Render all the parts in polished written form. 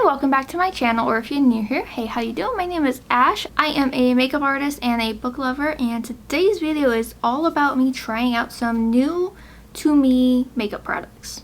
welcome back to my channel, or if you're new here, hey, how you doing? My name is Ash. I am a makeup artist and a book lover, and today's video is all about me trying out some new to me makeup products.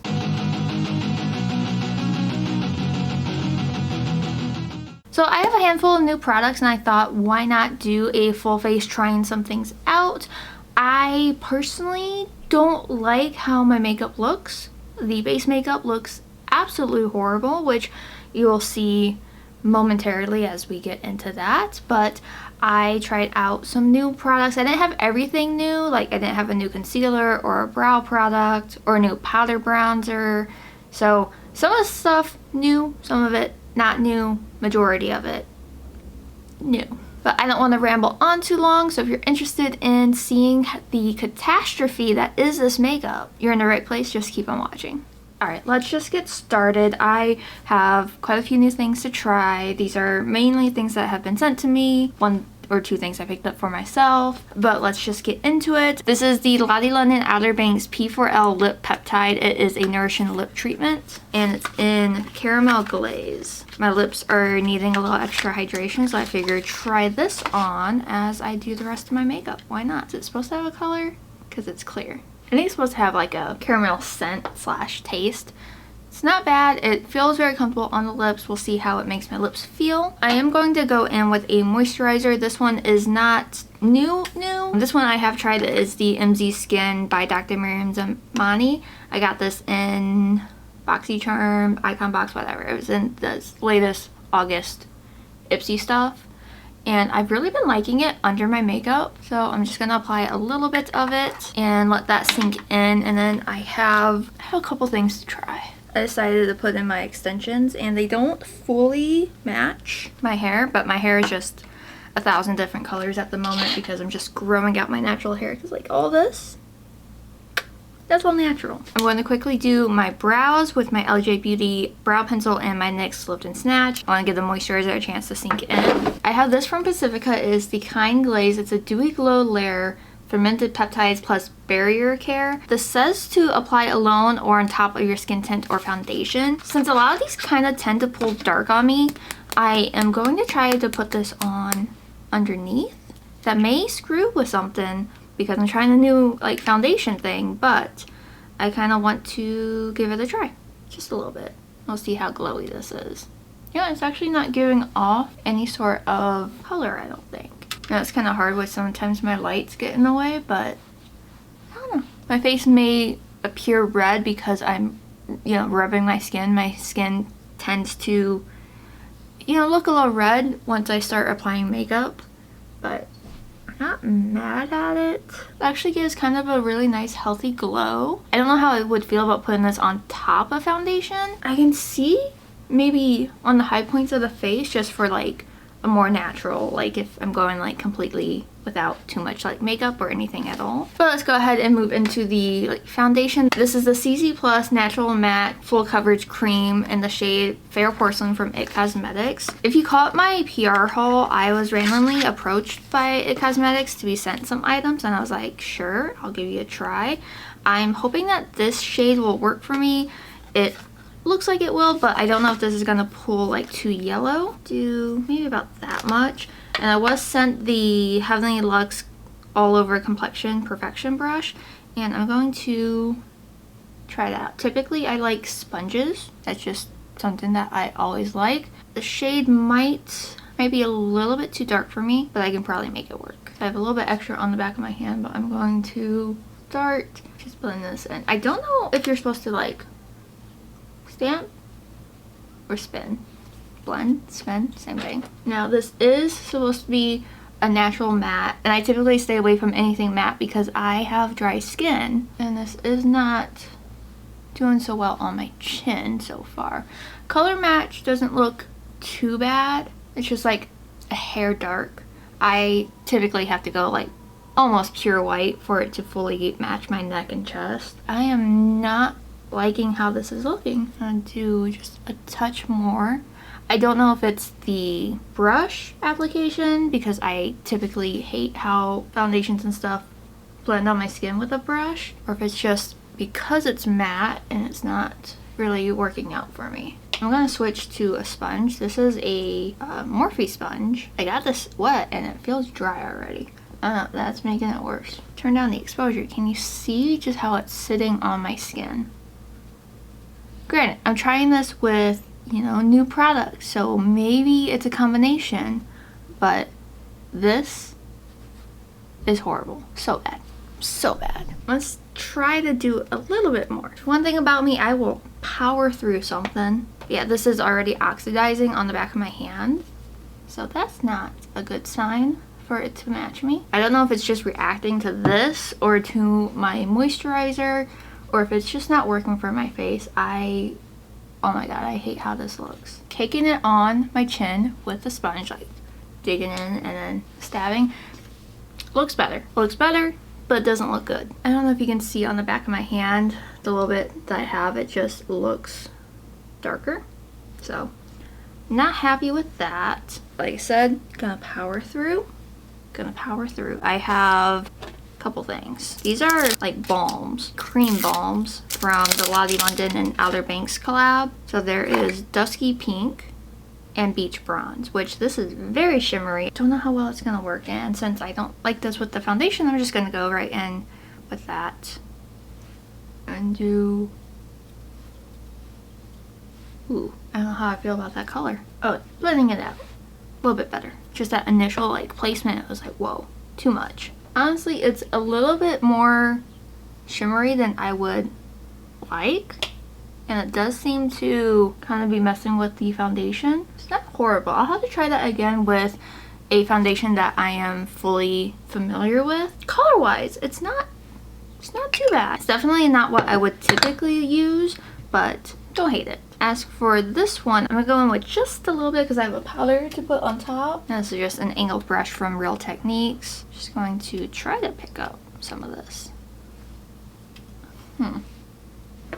So I have a handful of new products and I thought, why not do a full face trying some things out. I personally don't like how my makeup looks. The base makeup looks absolutely horrible, which you will see momentarily as we get into that. But I tried out some new products. I didn't have everything new, like I didn't have a new concealer or a brow product or a new powder bronzer. So some of the stuff new, some of it not new, majority of it new. But I don't want to ramble on too long, so if you're interested in seeing the catastrophe that is this makeup, you're in the right place. Just keep on watching. Alright, let's just get started. I have quite a few new things to try. These are mainly things that have been sent to me. One or two things I picked up for myself, but let's just get into it. This is the Lottie London Outer Banks P4L Lip Peptide. It is a nourishing lip treatment, and it's in caramel glaze. My lips are needing a little extra hydration, so I figured try this on as I do the rest of my makeup. Why not? Is it supposed to have a color? Because it's clear. I think it's supposed to have like a caramel scent slash taste. It's not bad. It feels very comfortable on the lips. We'll see how it makes my lips feel. I am going to go in with a moisturizer. This one is not new. This one I have tried is the MZ Skin by Dr. Miriam Zamani. I got this in BoxyCharm, Icon Box, whatever. It was in the latest August Ipsy stuff. And I've really been liking it under my makeup, so I'm just gonna apply a little bit of it and let that sink in. And then I have a couple things to try. I decided to put in my extensions, and they don't fully match my hair, but my hair is just 1,000 different colors at the moment because I'm just growing out my natural hair. Because like all this, that's all natural. I'm going to quickly do my brows with my Elli J Beauty brow pencil and my NYX Lift and Snatch. I want to give the moisturizer a chance to sink in. I have this from Pacifica. It is the Kind Glaze. It's a dewy glow layer, fermented peptides plus barrier care. This says to apply alone or on top of your skin tint or foundation. Since a lot of these kind of tend to pull dark on me, I am going to try to put this on underneath. That may screw with something because I'm trying a new like foundation thing, but I kind of want to give it a try. Just a little bit. We'll see how glowy this is. Yeah, it's actually not giving off any sort of color, I don't think. You know, it's kind of hard with sometimes my lights get in the way, but I don't know. My face may appear red because I'm, you know, rubbing my skin. My skin tends to, you know, look a little red once I start applying makeup, but I'm not mad at it. It actually gives kind of a really nice healthy glow. I don't know how I would feel about putting this on top of foundation. I can see maybe on the high points of the face just for like a more natural, like if I'm going like completely without too much like makeup or anything at all. But let's go ahead and move into the like foundation. This is the CC Plus Natural Matte Full Coverage Cream in the shade Fair Porcelain from IT Cosmetics. If you caught my PR haul, I was randomly approached by IT Cosmetics to be sent some items, and I was like, sure, I'll give you a try. I'm hoping that this shade will work for me. It looks like it will, but I don't know if this is gonna pull like too yellow. Do maybe about that much. And I was sent the Heavenly Luxe All Over Complexion Perfection brush, and I'm going to try that out. Typically I like sponges. That's just something that I always like. The shade might be a little bit too dark for me, but I can probably make it work. I have a little bit extra on the back of my hand, but I'm going to start just blending this in. I don't know if you're supposed to like stamp or spin. Blend, spin, same thing. Now this is supposed to be a natural matte, and I typically stay away from anything matte because I have dry skin, and this is not doing so well on my chin so far. Color match doesn't look too bad. It's just like a hair dark. I typically have to go like almost pure white for it to fully match my neck and chest. I am not liking how this is looking. I'm gonna do just a touch more. I don't know if it's the brush application because I typically hate how foundations and stuff blend on my skin with a brush, or if it's just because it's matte and it's not really working out for me. I'm gonna switch to a sponge. This is a Morphe sponge. I got this wet and it feels dry already. I don't know, that's making it worse. Turn down the exposure. Can you see just how it's sitting on my skin? Granted, I'm trying this with, you know, new products, so maybe it's a combination, but this is horrible. So bad. So bad. Let's try to do a little bit more. One thing about me, I will power through something. Yeah, this is already oxidizing on the back of my hand, so that's not a good sign for it to match me. I don't know if it's just reacting to this or to my moisturizer, or if it's just not working for my face. Oh my god, I hate how this looks. Taking it on my chin with the sponge, like digging in and then stabbing, looks better. Looks better, but it doesn't look good. I don't know if you can see on the back of my hand, the little bit that I have, it just looks darker. So, not happy with that. Like I said, gonna power through. I have a couple things. These are like balms, cream balms from the Lottie London and Outer Banks collab. So there is Dusky Pink and Beach Bronze, which this is very shimmery. Don't know how well it's gonna work, and since I don't like this with the foundation, I'm just gonna go right in with that and do, ooh, I don't know how I feel about that color. Oh, blending it out a little bit better. Just that initial like placement, it was like, whoa, too much. Honestly, it's a little bit more shimmery than I would like, and it does seem to kind of be messing with the foundation. It's not horrible. I'll have to try that again with a foundation that I am fully familiar with. Color wise, it's not too bad. It's definitely not what I would typically use, but don't hate it. As for this one, I'm gonna go in with just a little bit because I have a powder to put on top. And this is just an angled brush from Real Techniques. Just going to try to pick up some of this.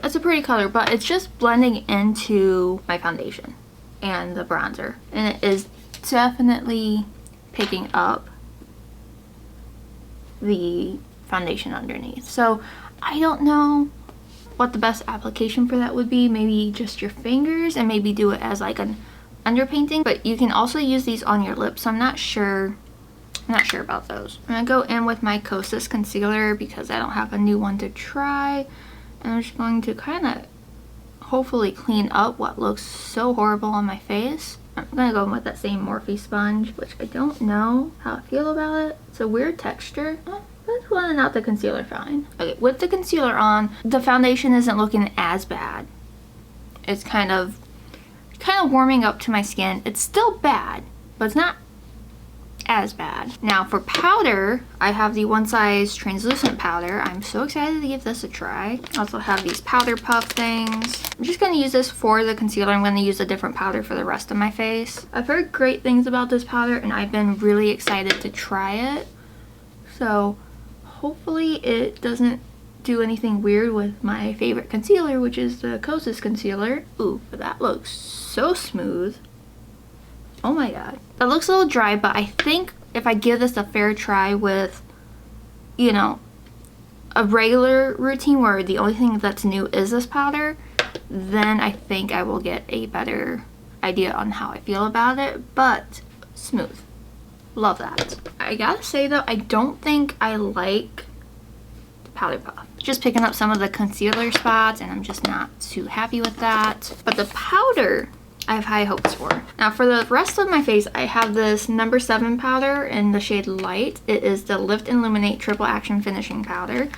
It's a pretty color, but it's just blending into my foundation and the bronzer. And it is definitely picking up the foundation underneath. So I don't know what the best application for that would be. Maybe just your fingers and maybe do it as like an underpainting, but you can also use these on your lips, so I'm not sure about those. I'm gonna go in with my Kosas concealer because I don't have a new one to try, and I'm just going to kind of hopefully clean up what looks so horrible on my face. I'm gonna go in with that same Morphe sponge, which I don't know how I feel about it. It's a weird texture. Let's blend out the concealer fine. Okay, with the concealer on, the foundation isn't looking as bad. It's kind of warming up to my skin. It's still bad, but it's not as bad. Now for powder, I have the One Size translucent powder. I'm so excited to give this a try. I also have these powder puff things. I'm just gonna use this for the concealer. I'm gonna use a different powder for the rest of my face. I've heard great things about this powder and I've been really excited to try it. So hopefully it doesn't do anything weird with my favorite concealer, which is the Kosas concealer. Ooh, but that looks so smooth. Oh my god. That looks a little dry, but I think if I give this a fair try with, you know, a regular routine where the only thing that's new is this powder, then I think I will get a better idea on how I feel about it. But smooth. Love that. I gotta say though, I don't think I like the powder puff. Just picking up some of the concealer spots and I'm just not too happy with that. But the powder, I have high hopes for. Now for the rest of my face, I have this number 7 powder in the shade Light. It is the Lift and Illuminate Triple Action Finishing Powder.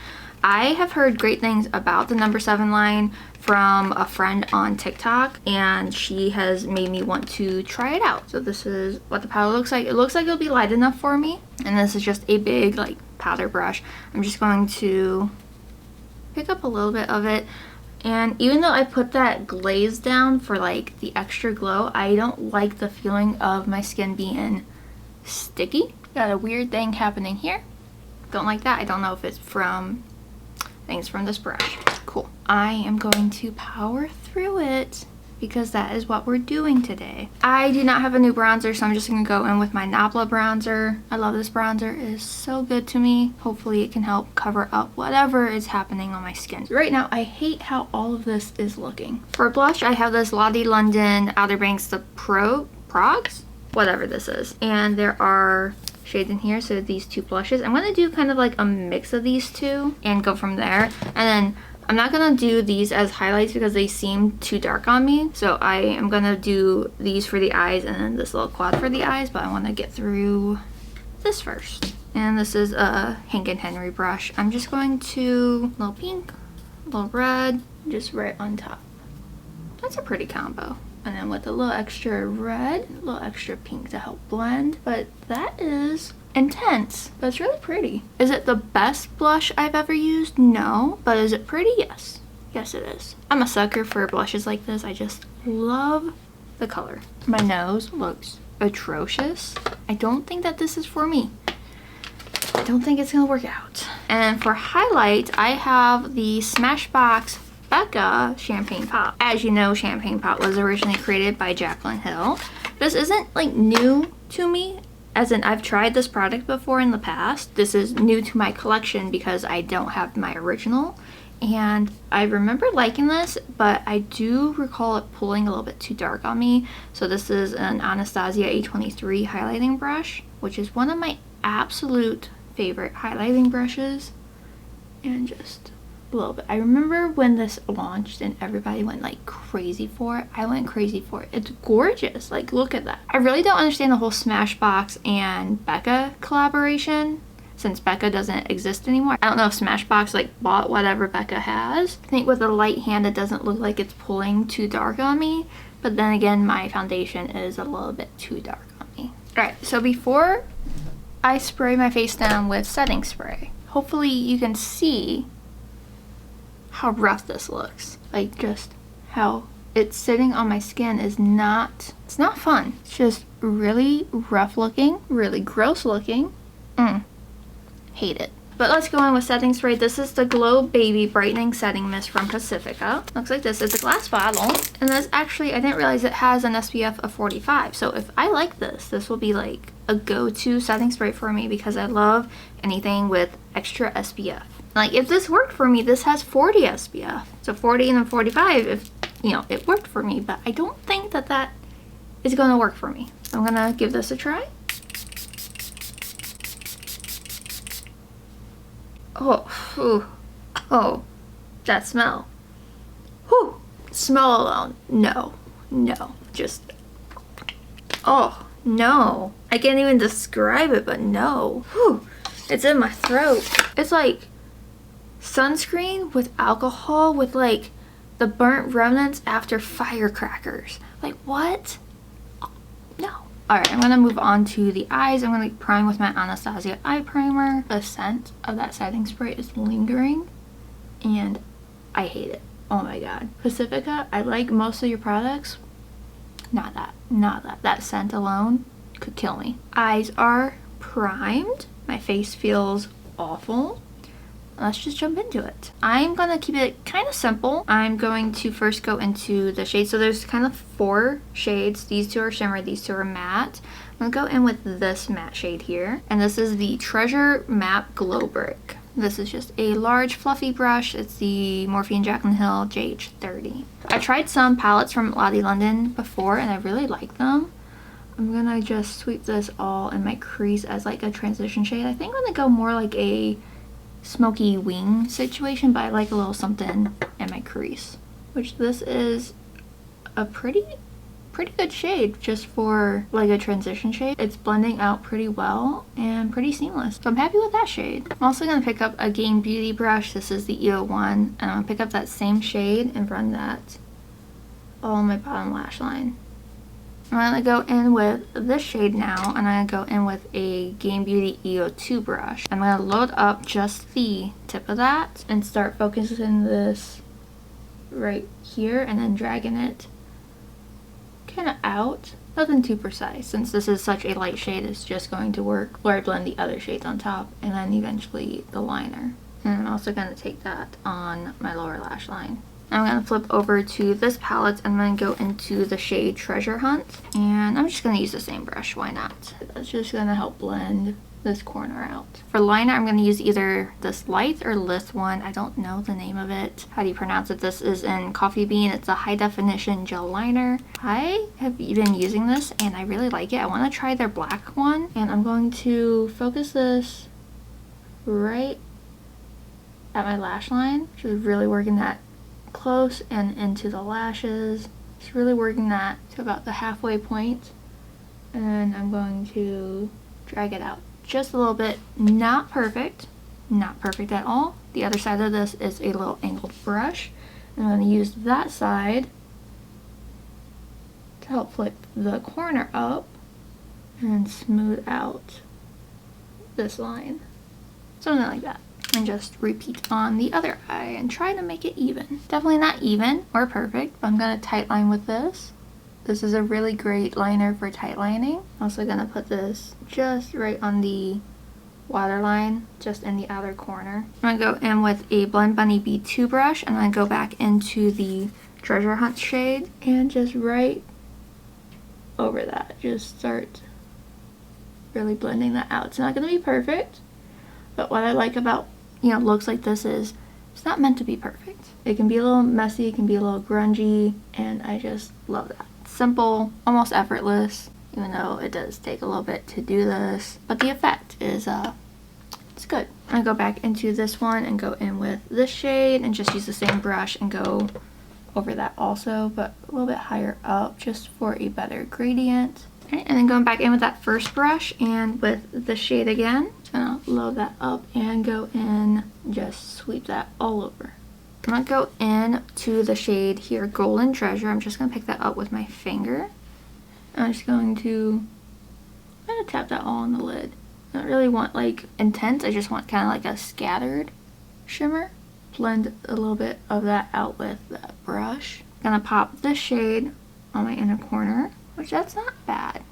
I have heard great things about the number 7 line from a friend on TikTok, and she has made me want to try it out. So this is what the powder looks like. It looks like it'll be light enough for me, and this is just a big like powder brush. I'm just going to pick up a little bit of it, and even though I put that glaze down for like the extra glow, I don't like the feeling of my skin being sticky. Got a weird thing happening here. Don't like that. I don't know if it's from things from this brush. Cool. I am going to power through it because that is what we're doing today. I do not have a new bronzer, so I'm just gonna go in with my Nabla bronzer. I love this bronzer. It is so good to me. Hopefully it can help cover up whatever is happening on my skin. Right now, I hate how all of this is looking. For blush, I have this Lottie London Outer Banks the Progs? Whatever this is. And there are shades in here, so these two blushes. I'm gonna do kind of like a mix of these two and go from there. And then I'm not gonna do these as highlights because they seem too dark on me. So I am gonna do these for the eyes and then this little quad for the eyes, but I wanna get through this first. And this is a Hank and Henry brush. I'm just going to a little pink, a little red, just right on top. That's a pretty combo. And then with a little extra red, a little extra pink to help blend. But that is intense, but it's really pretty. Is it the best blush I've ever used? No. But is it pretty? Yes. Yes, it is. I'm a sucker for blushes like this. I just love the color. My nose looks atrocious. I don't think that this is for me. I don't think it's gonna work out. And for highlight, I have the Smashbox Becca Champagne Pop. As you know, Champagne Pop was originally created by Jaclyn Hill. This isn't like new to me, as in I've tried this product before in the past. This is new to my collection because I don't have my original. And I remember liking this, but I do recall it pulling a little bit too dark on me. So this is an Anastasia A23 highlighting brush, which is one of my absolute favorite highlighting brushes. And just a little bit. I remember when this launched and everybody went like crazy for it. I went crazy for it. It's gorgeous. Like, look at that. I really don't understand the whole Smashbox and Becca collaboration, since Becca doesn't exist anymore. I don't know if Smashbox like bought whatever Becca has. I think with a light hand it doesn't look like it's pulling too dark on me, but then again my foundation is a little bit too dark on me. Alright, so before I spray my face down with setting spray, hopefully you can see how rough this looks. Like, just how it's sitting on my skin is not, it's not fun. It's just really rough looking, really gross looking. Hate it. But let's go in with setting spray. This is the Glow Baby Brightening Setting Mist from Pacifica. Looks like this. It's a glass bottle. And this actually, I didn't realize it has an SPF of 45. So if I like this, this will be like a go-to setting spray for me because I love anything with extra SPF. Like, if this worked for me, this has 40 SPF. So 40 and then 45 if, you know, it worked for me. But I don't think that that is going to work for me. So I'm going to give this a try. Oh, that smell. Whew. Smell alone. No, just, oh, no. I can't even describe it, but no. Whew. It's in my throat. It's like sunscreen with alcohol with like the burnt remnants after firecrackers. Like, what? Oh, no. Alright, I'm gonna move on to the eyes. I'm gonna prime with my Anastasia eye primer. The scent of that setting spray is lingering and I hate it. Oh my god. Pacifica, I like most of your products. Not that. That scent alone could kill me. Eyes are primed. My face feels awful. Let's just jump into it. I'm gonna keep it kind of simple. I'm going to first go into the shades. So there's kind of 4 shades. These 2 are shimmer, these 2 are matte. I'm gonna go in with this matte shade here. And this is the Treasure Matte Glow Brick. This is just a large fluffy brush. It's the Morphe and Jaclyn Hill JH30. I tried some palettes from Lottie London before and I really like them. I'm gonna just sweep this all in my crease as like a transition shade. I think I'm gonna go more like a smoky wing situation, but I like a little something in my crease, which this is a pretty good shade just for like a transition shade. It's blending out pretty well and pretty seamless, so I'm happy with that shade. I'm also going to pick up a Game Beauty brush. This is the E01 and I'm going to pick up that same shade and run that all on my bottom lash line. I'm going to go in with this shade now, and I'm going to go in with a Game Beauty E02 brush. I'm going to load up just the tip of that and start focusing this right here and then dragging it kind of out. Nothing too precise. Since this is such a light shade, it's just going to work where I blend the other shades on top and then eventually the liner. And I'm also going to take that on my lower lash line. I'm going to flip over to this palette and then go into the shade Treasure Hunt. And I'm just going to use the same brush, why not? That's just going to help blend this corner out. For liner, I'm going to use either this light or this one. I don't know the name of it. How do you pronounce it? This is in Coffee Bean. It's a high definition gel liner. I have been using this and I really like it. I want to try their black one, and I'm going to focus this right at my lash line. Just really working that close and into the lashes. Just really working that to about the halfway point. And I'm going to drag it out just a little bit. Not perfect. Not perfect at all. The other side of this is a little angled brush. And I'm going to use that side to help flip the corner up and smooth out this line. Something like that. And just repeat on the other eye and try to make it even. Definitely not even or perfect, but I'm going to tight line with this. This is a really great liner for tight lining. Also going to put this just right on the waterline, just in the outer corner. I'm going to go in with a Blend Bunny B2 brush, and then go back into the Treasure Hunt shade and just right over that. Just start really blending that out. It's not going to be perfect, but what I like about, looks like this is it's not meant to be perfect. It can be a little messy, it can be a little grungy, and I just love that. Simple, almost effortless, even though it does take a little bit to do this, but the effect is it's good. I go back into this one and go in with this shade and just use the same brush and go over that also, but a little bit higher up just for a better gradient. Okay, and then going back in with that first brush and with the shade again, just gonna load that up and go in, just sweep that all over. I'm gonna go in to the shade here, Golden Treasure. I'm just gonna pick that up with my finger. I'm just going to kind of tap that all on the lid. I don't really want like intense, I just want kind of like a scattered shimmer. Blend a little bit of that out with that brush. Gonna pop this shade on my inner corner, which that's not bad.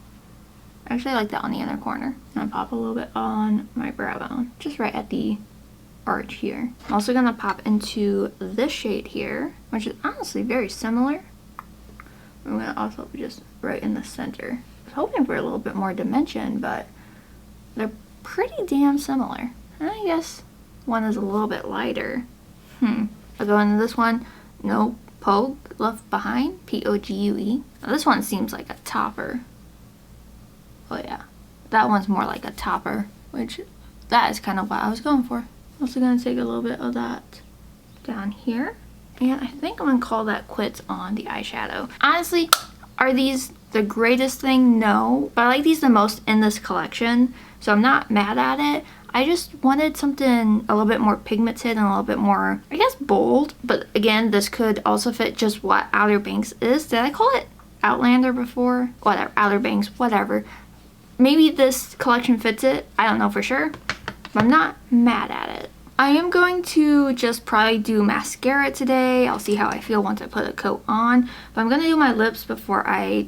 Actually, I like that on the inner corner. I'm gonna pop a little bit on my brow bone, just right at the arch here. I'm also gonna pop into this shade here, which is honestly very similar. I'm gonna also just right in the center. I was hoping for a little bit more dimension, but they're pretty damn similar. And I guess one is a little bit lighter. I'll go into this one, No Pogue Left Behind, P-O-G-U-E. Now this one seems like a topper. Oh yeah, that one's more like a topper, which that is kind of what I was going for. Also gonna take a little bit of that down here, and I think I'm gonna call that quits on the eyeshadow. Honestly, are these the greatest thing? No, but I like these the most in this collection, so I'm not mad at it. I just wanted something a little bit more pigmented and a little bit more, I guess, bold. But again, this could also fit just what Outer Banks is. Did I call it Outlander before? Whatever, Outer Banks, whatever. Maybe this collection fits it. I don't know for sure, but I'm not mad at it. I am going to just probably do mascara today. I'll see how I feel once I put a coat on. But I'm going to do my lips before I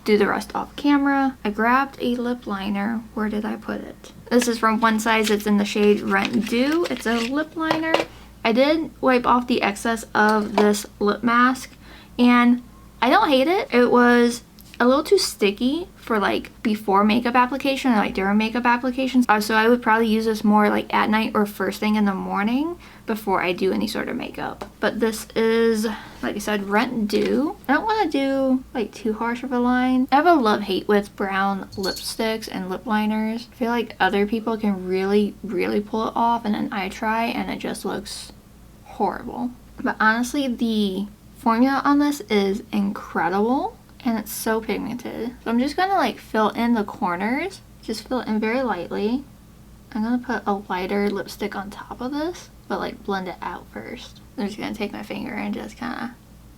do the rest off camera. I grabbed a lip liner. Where did I put it? This is from One Size. It's in the shade Rent Dew. It's a lip liner. I did wipe off the excess of this lip mask, and I don't hate it. It was a little too sticky for like before makeup application or like during makeup applications. So I would probably use this more like at night or first thing in the morning before I do any sort of makeup. But this is, like I said, Rent Dew. I don't want to do like too harsh of a line. I have a love-hate with brown lipsticks and lip liners. I feel like other people can really pull it off, and then I try and it just looks horrible. But honestly, the formula on this is incredible. And it's so pigmented. So I'm just gonna like fill in the corners. Just fill it in very lightly. I'm gonna put a lighter lipstick on top of this, but like blend it out first. I'm just gonna take my finger and just kinda,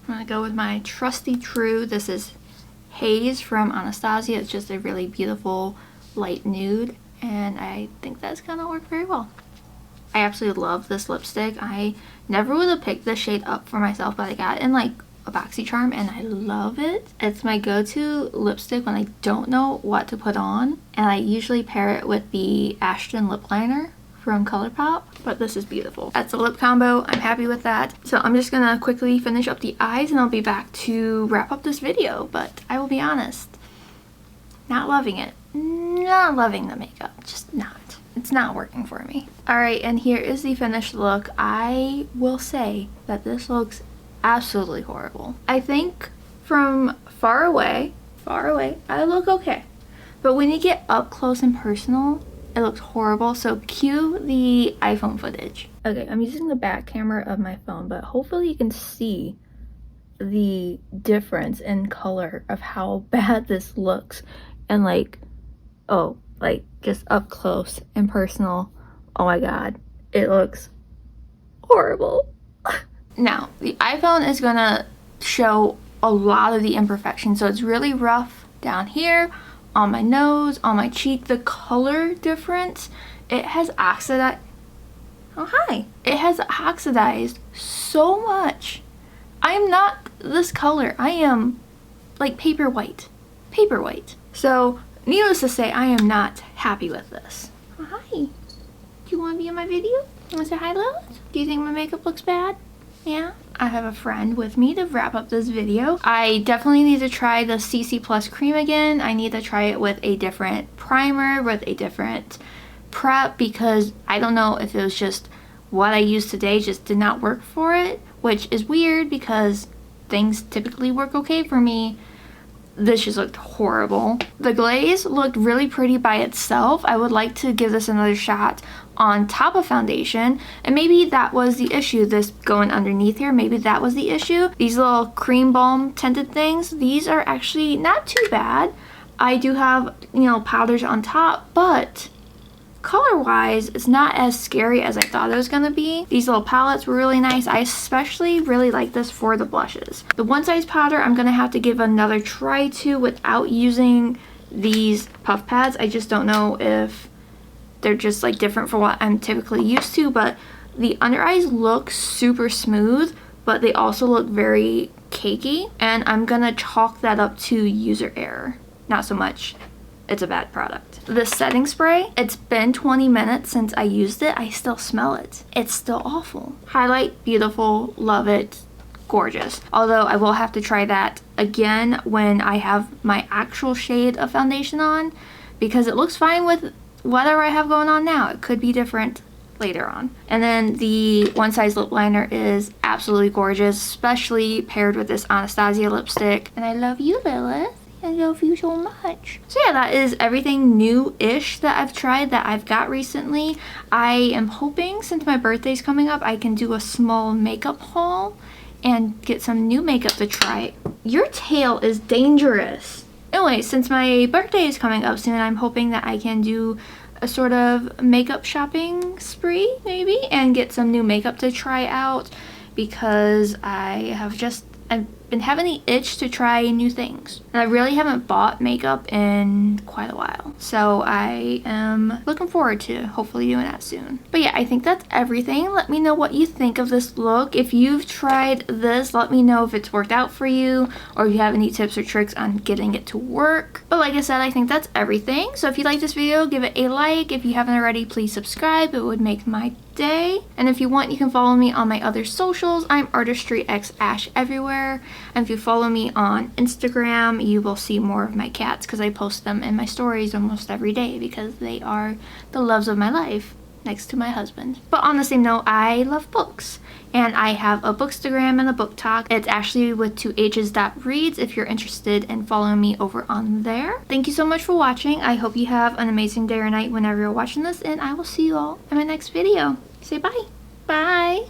I'm gonna go with my trusty true. This is Haze from Anastasia. It's just a really beautiful light nude, and I think that's gonna work very well. I absolutely love this lipstick. I never would have picked this shade up for myself, but I got it in like a BoxyCharm and I love it. It's my go-to lipstick when I don't know what to put on, and I usually pair it with the Ashton lip liner from ColourPop, but this is beautiful. That's a lip combo. I'm happy with that. So I'm just gonna quickly finish up the eyes and I'll be back to wrap up this video, but I will be honest, not loving it. Not loving the makeup, just not. It's not working for me. Alright, and here is the finished look. I will say that this looks absolutely horrible. I think from far away, I look okay. But when you get up close and personal, it looks horrible. So cue the iPhone footage. Okay, I'm using the back camera of my phone, but hopefully you can see the difference in color of how bad this looks. And like, oh, like just up close and personal. Oh my god, it looks horrible. Now, the iPhone is gonna show a lot of the imperfections. So it's really rough down here, on my nose, on my cheek. The color difference, it has oxidized. Oh, hi. It has oxidized so much. I am not this color. I am like paper white. Paper white. So, needless to say, I am not happy with this. Oh, hi. Do you want to be in my video? You want to say hi, Lilith? Do you think my makeup looks bad? Yeah? I have a friend with me to wrap up this video. I definitely need to try the CC Plus cream again. I need to try it with a different primer, with a different prep, because I don't know if it was just what I used today just did not work for it, which is weird because things typically work okay for me. This just looked horrible. The glaze looked really pretty by itself. I would like to give this another shot on top of foundation, and maybe that was the issue, this going underneath here, maybe that was the issue. These little cream balm tinted things, these are actually not too bad. I do have, you know, powders on top, but color wise it's not as scary as I thought it was gonna be. These little palettes were really nice. I especially really like this for the blushes. The One Size powder I'm gonna have to give another try to without using these puff pads. I just don't know if they're just like different for what I'm typically used to, but the under eyes look super smooth, but they also look very cakey, and I'm gonna chalk that up to user error, not so much it's a bad product. The setting spray, it's been 20 minutes since I used it. I still smell it. It's still awful. Highlight, beautiful, love it, gorgeous. Although I will have to try that again when I have my actual shade of foundation on, because it looks fine with whatever I have going on now. It could be different later on. And then the One Size lip liner is absolutely gorgeous, especially paired with this Anastasia lipstick. And I love you, Lilith. I love you so much. So yeah, that is everything new-ish that I've tried that I've got recently. I am hoping, since my birthday's coming up, I can do a small makeup haul and get some new makeup to try. Your tail is dangerous. Anyway, since my birthday is coming up soon, I'm hoping that I can do a sort of makeup shopping spree, maybe, and get some new makeup to try out, because I've been having the itch to try new things. And I really haven't bought makeup in quite a while. So I am looking forward to hopefully doing that soon. But yeah, I think that's everything. Let me know what you think of this look. If you've tried this, let me know if it's worked out for you, or if you have any tips or tricks on getting it to work. But like I said, I think that's everything. So if you like this video, give it a like. If you haven't already, please subscribe. It would make my day. And if you want, you can follow me on my other socials. I'm artistryxashh everywhere. And if you follow me on Instagram, you will see more of my cats, because I post them in my stories almost every day because they are the loves of my life next to my husband. But on the same note, I love books, and I have a Bookstagram and a BookTok. It's actually with 2h's.reads if you're interested in following me over on there. Thank you so much for watching. I hope you have an amazing day or night whenever you're watching this, and I will see you all in my next video. Say bye. Bye.